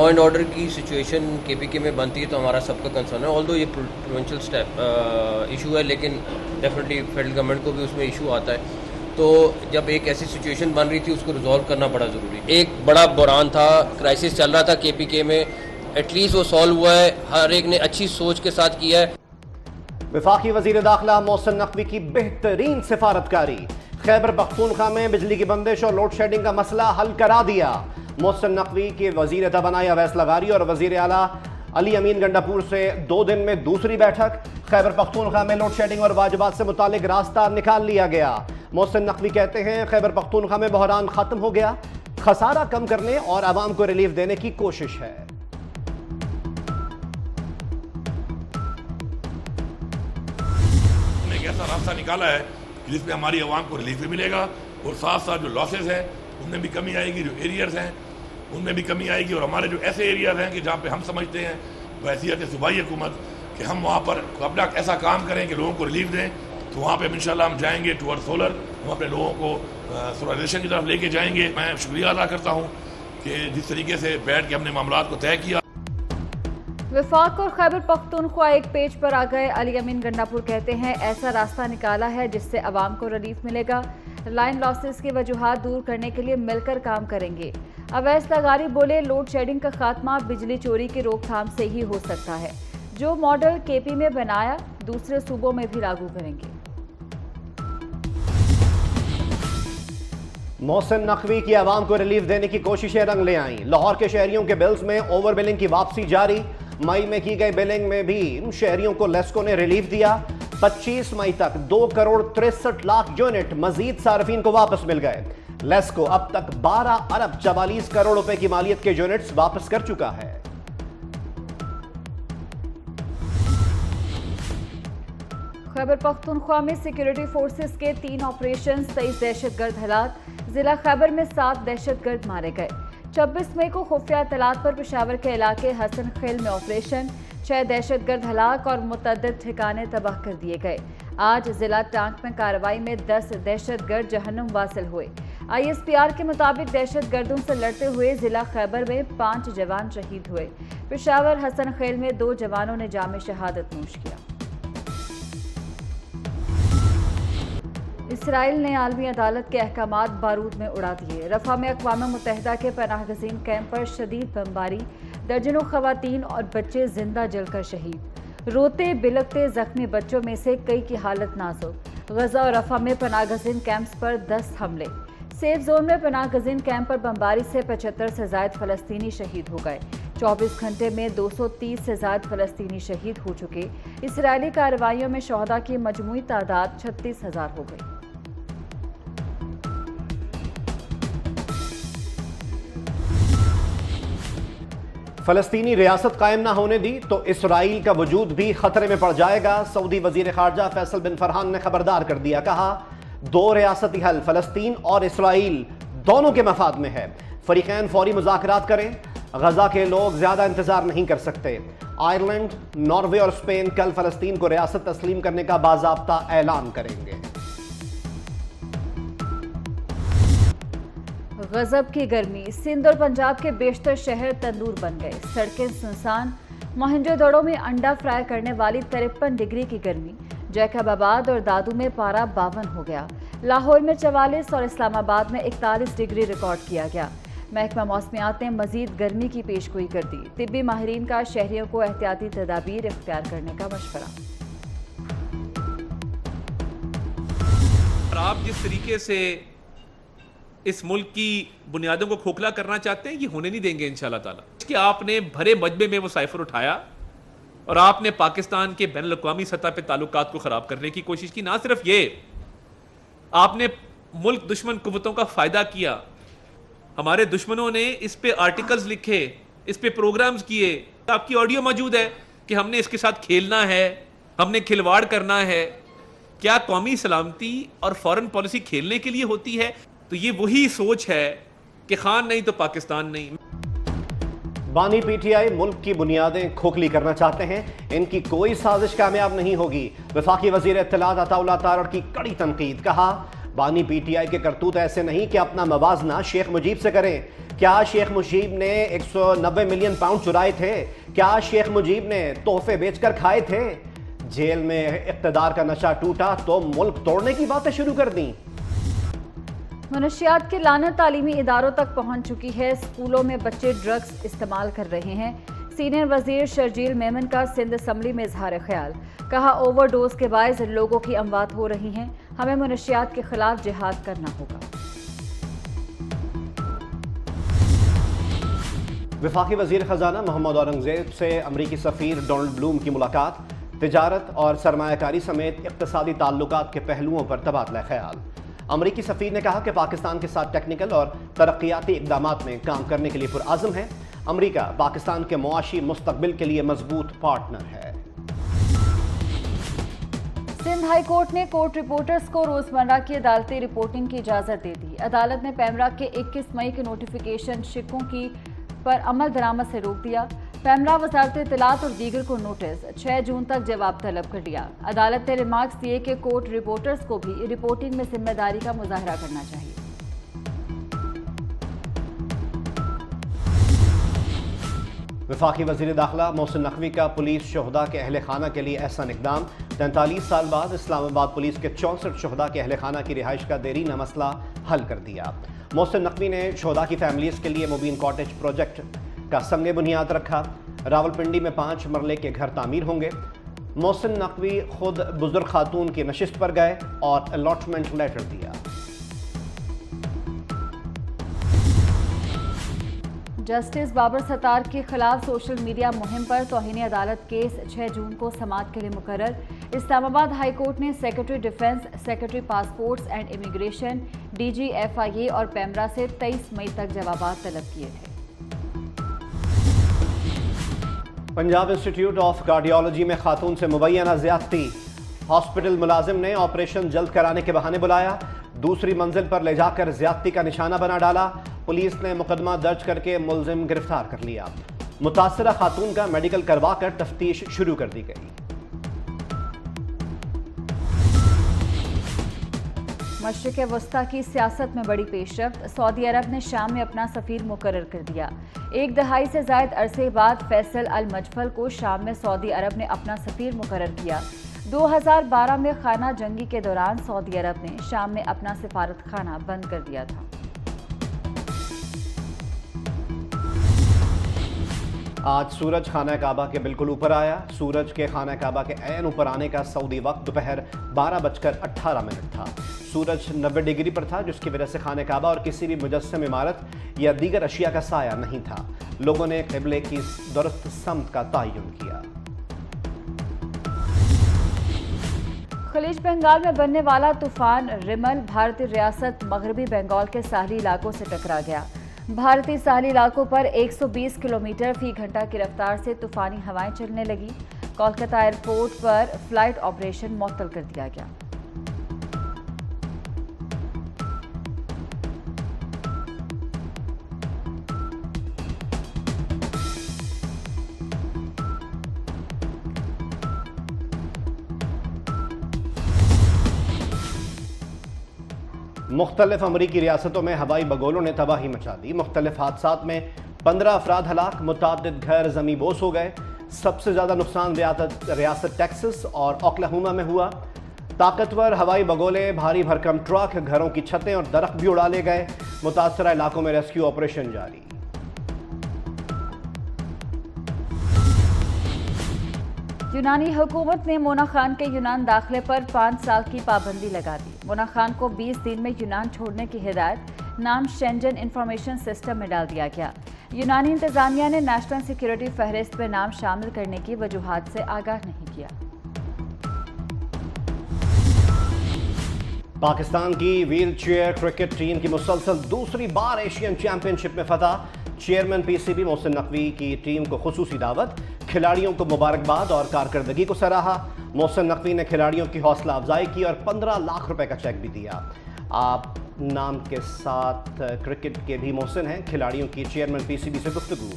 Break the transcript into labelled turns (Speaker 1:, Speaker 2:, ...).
Speaker 1: Law and order की situation KPK में बनती है तो हमारा सबका कंसर्न है, ऑल्दो ये प्रोविंशियल इशू है, लेकिन डेफिनेटली फेडरल गवर्नमेंट को भी उसमें इशू आता है। तो जब एक ऐसी सिचुएशन बन रही थी उसको रिजॉल्व करना बड़ा ज़रूरी। एक बड़ा बुरान था, क्राइसिस चल रहा था केपीके में, एटलीस्ट वो सॉल्व हुआ है, हर एक ने अच्छी सोच के साथ किया है।
Speaker 2: वफाकी वज़ीर दाखिला मोहसिन नकवी की बेहतरीन सिफारतकारी, खैबर पख्तूनख्वा में बिजली की बंदिश और लोड शेडिंग का मसला हल करा दिया। मोहसिन नकवी के वज़ीर तवानाई अवैस लगारी और वज़ीर आला अली अमीन गंडापुर से 2 दिन में दूसरी बैठक। खैबर पख्तूनख्वा में लोड शेडिंग और वाजिबात से मुतालिक रास्ता निकाल लिया गया। मोहसिन नकवी कहते हैं खैबर पख्तूनख्वा में बहरान खत्म हो गया, खसारा कम करने और आवाम को रिलीफ देने की कोशिश है।
Speaker 3: एक ऐसा रास्ता निकाला है जिसमें हमारी आवाम को रिलीफ भी मिलेगा और साथ साथ जो लॉसेस हैं उनमें भी कमी आएगी, जो एरियाज हैं उनमें भी कमी आएगी, और हमारे जो ऐसे एरियाज हैं कि जहाँ पे हम समझते हैं बहैसियत सूबाई हुकूमत कि हम वहाँ पर अपना ऐसा काम करें कि लोगों को रिलीफ दें, तो वहाँ पे इंशाल्लाह हम जाएंगे टुवर्ड सोलर, हम अपने लोगों को सोलराइजेशन की तरफ लेके जाएंगे। मैं शुक्रिया अदा करता हूँ कि जिस तरीके से बैठ के हमने मामलात को तय किया।
Speaker 4: वफाक और खैबर पख्तूनख्वा एक पेज पर आ गए। अली अमीन गंडापुर कहते हैं ऐसा रास्ता निकाला है जिससे अवाम को रिलीफ मिलेगा, लाइन लॉसेस की वजूहात दूर करने के लिए मिलकर काम करेंगे। अवैस लगारी बोले लोड शेडिंग का खात्मा बिजली चोरी की रोकथाम से ही हो सकता है, जो मॉडल केपी में बनाया दूसरे सूबों में भी लागू करेंगे।
Speaker 2: मोहसिन नकवी की आवाम को रिलीफ देने की कोशिशें रंग ले आईं। लाहौर के शहरियों के बिल्स में ओवर बिलिंग की वापसी जारी। मई में की गई बिलिंग में भी शहरियों को लेस्को ने रिलीफ दिया। 25 मई तक 2 करोड़ 63 लाख यूनिट मजीद सार्फिन को वापस मिल गए। लेस्को अब तक 12 अरब 44 करोड़ रुपए की मालियत के यूनिट्स वापस कर चुका है।
Speaker 4: खैबर पख्तूनख्वा में सिक्योरिटी फोर्सेस के 3 ऑपरेशन, 23 दहशतगर्द हलाक। जिला खैबर में 7 दहशतगर्द मारे गए। 26 मई को खुफिया इत्तलात पर पेशावर के इलाके हसन खेल में ऑपरेशन, 6 दहशतगर्द हलाक और मुतअद्दिद ठिकाने तबाह कर दिए गए। आज जिला टांक में कार्रवाई में 10 दहशतगर्द जहन्नुम वासिल हुए। ISPR के मुताबिक दहशतगर्दों से लड़ते हुए जिला खैबर में 5 जवान शहीद हुए। पेशावर हसन खेल में 2 जवानों ने जाम शहादत नोश किया। इसराइल ने आलमी अदालत के अहकामात बारूद में उड़ा दिए। रफा में अक़वाम मुत्तहिदा के पनाह गज़ीन कैंप पर शदीद बमबारी, दर्जनों ख़वातीन और बच्चे जिंदा जलकर शहीद। रोते बिलखते जख्मी बच्चों में से कई की हालत नाजुक। गजा और रफा में पनाह गज़ीन कैंप्स पर 10 हमले। सेफ जोन में पनाह गज़ीन कैंप पर बमबारी से 75 से ज़ायद फ़लस्तीनी शहीद हो गए। 24 घंटे में 230 से ज़ायद फ़लस्तीनी शहीद हो चुके। इसराइली कार्रवाइयों में शहदा की मजमूई तादाद 36,000 हो गई।
Speaker 2: फलस्तीनी रियासत कायम ना होने दी तो इसराइल का वजूद भी खतरे में पड़ जाएगा। सऊदी वजीर खारजा फैसल बिन फरहान ने खबरदार कर दिया, कहा 2 रियासती हल फलस्तीन और इसराइल दोनों के मफाद में है। फरीकैन फौरी मुज़ाकरात करें, गजा के लोग ज्यादा इंतजार नहीं कर सकते। आयरलैंड, नॉर्वे और स्पेन कल फलस्तीन को रियासत तस्लीम करने का बाज़ाब्ता ऐलान करेंगे।
Speaker 4: गजब की गर्मी, सिंध और पंजाब के बेशतर शहर तंदूर बन गए। सड़कें सुनसान। मोहनजोदड़ो में अंडा फ्राई करने वाली 53 डिग्री की गर्मी। जैकबाबाद और दादू में पारा 52 हो गया। लाहौर में 44 और इस्लामाबाद में 41 डिग्री रिकॉर्ड किया गया। महकमा मौसमियात ने मजीद गर्मी की पेशगोई कर दी। तिब्बी माहिरीन का शहरियों को एहतियाती तदाबीर इख्तियार करने का मशवरा।
Speaker 5: आप जिस तरीके से इस मुल्क की बुनियादों को खोखला करना चाहते हैं, ये होने नहीं देंगे इंशाल्लाह ताला। कि आपने भरे मजमे में वो साइफर उठाया और आपने पाकिस्तान के बैन अल-अक़वामी सतह पे ताल्लुकात को ख़राब करने की कोशिश की। ना सिर्फ ये, आपने मुल्क दुश्मन कुव्वतों का फ़ायदा किया। हमारे दुश्मनों ने इस पे आर्टिकल्स लिखे, इस पे प्रोग्राम्स किए। आपकी ऑडियो मौजूद है कि हमने इसके साथ खेलना है, हमने खिलवाड़ करना है। क्या कौमी सलामती और फॉरेन पॉलिसी खेलने के लिए होती है? तो ये वही सोच है कि खान नहीं तो पाकिस्तान नहीं।
Speaker 2: बानी PTI मुल्क की बुनियादें खोखली करना चाहते हैं, इनकी कोई साजिश कामयाब नहीं होगी। वफाकी वजीर इत्तलात अताउल्लाह तारड़ की कड़ी तनकीद, कहा بانی پی ٹی آئی کے کرتوت ایسے نہیں کہ اپنا موازنہ شیخ مجیب سے کریں. کیا شیخ مجیب نے 190 ملین پاؤنڈ چرائے تھے؟ کیا شیخ مجیب نے تحفے بیچ کر کھائے تھے؟ جیل میں اقتدار کا نشہ ٹوٹا تو ملک توڑنے کی باتیں شروع کر دیں.
Speaker 4: منشیات کی لعنت تعلیمی اداروں تک پہنچ چکی ہے. اسکولوں میں بچے ڈرگز استعمال کر رہے ہیں. سینئر وزیر شرجیل میمن کا سندھ اسمبلی میں اظہار خیال. کہا اوور ڈوز کے باعث لوگوں کی اموات ہو رہی ہیں. ہمیں منشیات کے خلاف جہاد کرنا ہوگا.
Speaker 2: وفاقی وزیر خزانہ محمد اورنگزیب سے امریکی سفیر ڈونلڈ بلوم کی ملاقات. تجارت اور سرمایہ کاری سمیت اقتصادی تعلقات کے پہلوؤں پر تبادلہ خیال. امریکی سفیر نے کہا کہ پاکستان کے ساتھ ٹیکنیکل اور ترقیاتی اقدامات میں کام کرنے کے لیے پرعزم ہے. امریکہ پاکستان کے معاشی مستقبل کے لیے مضبوط پارٹنر ہے.
Speaker 4: سندھ ہائی کورٹ نے کورٹ رپورٹرز کو روزمرہ کی عدالتی رپورٹنگ کی اجازت دے دی. عدالت نے پیمرا کے 21 مئی کے نوٹیفیکیشن شکوں کی پر عمل درآمد سے روک دیا. پیمرا وزارت اطلاعات اور دیگر کو نوٹس 6 جون تک جواب طلب کر لیا. عدالت نے ریمارکس دیے کہ کورٹ رپورٹرز کو بھی رپورٹنگ میں ذمہ داری کا مظاہرہ کرنا چاہیے.
Speaker 2: وفاقی وزیر داخلہ محسن نقوی کا پولیس شہداء کے اہل خانہ کے لیے احسان اقدام. 43 سال بعد اسلام آباد پولیس کے 64 شہداء کے اہل خانہ کی رہائش کا دیرینہ مسئلہ حل کر دیا. محسن نقوی نے شہداء کی فیملیز کے لیے مبین کاٹیج پروجیکٹ کا سنگ بنیاد رکھا. راولپنڈی میں 5 مرلے کے گھر تعمیر ہوں گے. محسن نقوی خود بزرگ خاتون کی نشست پر گئے اور الاٹمنٹ لیٹر دیا.
Speaker 4: جسٹس بابر ستار کے خلاف سوشل میڈیا مہم پر توہین عدالت کیس 6 جون کو سماعت کے لیے مقرر. اسلام آباد ہائی کورٹ نے secretary defence, secretary passports and immigration, D G F I A اور پیمرا سے 23 مئی تک جوابات طلب کیے تھے.
Speaker 2: پنجاب انسٹیٹیوٹ آف کارڈیالوجی میں خاتون سے مبینہ زیادتی. ہاسپٹل ملازم نے آپریشن جلد کرانے کے بہانے بلایا. دوسری منزل پر لے جا کر زیادتی کا نشانہ بنا ڈالا. پولیس نے مقدمہ درج کر کے ملزم گرفتار کر لیا. متاثرہ خاتون کا میڈیکل کروا کر تفتیش شروع کر دی گئی.
Speaker 4: مشرق وسطیٰ کی سیاست میں بڑی پیش رفت. سعودی عرب نے شام میں اپنا سفیر مقرر کر دیا. 1 دہائی سے زائد عرصے بعد فیصل المجفل کو شام میں سعودی عرب نے اپنا سفیر مقرر کیا. 2012 میں خانہ جنگی کے دوران سعودی عرب نے شام میں اپنا سفارت خانہ بند کر دیا تھا.
Speaker 2: آج سورج خانہ کعبہ کے بالکل اوپر آیا. سورج کے خانہ کعبہ کے عین اوپر آنے کا سعودی وقت دوپہر 12:18 تھا. سورج 90 ڈگری پر تھا، جس کی وجہ سے خانہ کعبہ اور کسی بھی مجسم عمارت یا دیگر اشیاء کا سایہ نہیں تھا. لوگوں نے قبلے کی درست سمت کا تعین کیا.
Speaker 4: خلیج بنگال میں بننے والا طوفان ریمل بھارتی ریاست مغربی بنگال کے ساحلی علاقوں سے ٹکرا گیا. بھارتی ساحلی علاقوں پر 120 کلومیٹر فی گھنٹہ کی رفتار سے طوفانی ہوائیں چلنے لگی. کولکتہ ایئرپورٹ پر فلائٹ آپریشن معطل کر دیا گیا.
Speaker 2: مختلف امریکی ریاستوں میں ہوائی بگولوں نے تباہی مچا دی. مختلف حادثات میں 15 افراد ہلاک، متعدد گھر زمیں بوس ہو گئے. سب سے زیادہ نقصان ریاست ٹیکسس اور اوکلاہوما میں ہوا. طاقتور ہوائی بگولے، بھاری بھرکم ٹرک، گھروں کی چھتیں اور درخت بھی اڑا لے گئے. متاثرہ علاقوں میں ریسکیو آپریشن جاری.
Speaker 4: یونانی حکومت نے مونا خان کے یونان داخلے پر 5 سال کی پابندی لگا دی. مونا خان کو 20 دن میں یونان چھوڑنے کی ہدایت. نام شینجن انفارمیشن سسٹم میں ڈال دیا گیا. یونانی انتظامیہ نے نیشنل سیکیورٹی فہرست میں نام شامل کرنے کی وجوہات سے آگاہ نہیں کیا.
Speaker 2: پاکستان کی ویل چیئر کرکٹ ٹیم کی مسلسل دوسری بار ایشین چیمپئن شپ میں فتح. Chairman P C B Mohsin Naqvi کی ٹیم کو خصوصی دعوت. کھلاڑیوں کو مبارکباد اور کارکردگی کو سراہا. محسن نقوی نے کھلاڑیوں کی حوصلہ افزائی کی اور 15 لاکھ روپے کا چیک بھی دیا. آپ نام کے ساتھ کرکٹ کے بھی محسن ہیں. کھلاڑیوں کی چیئرمین پی سی بی سے گفتگو.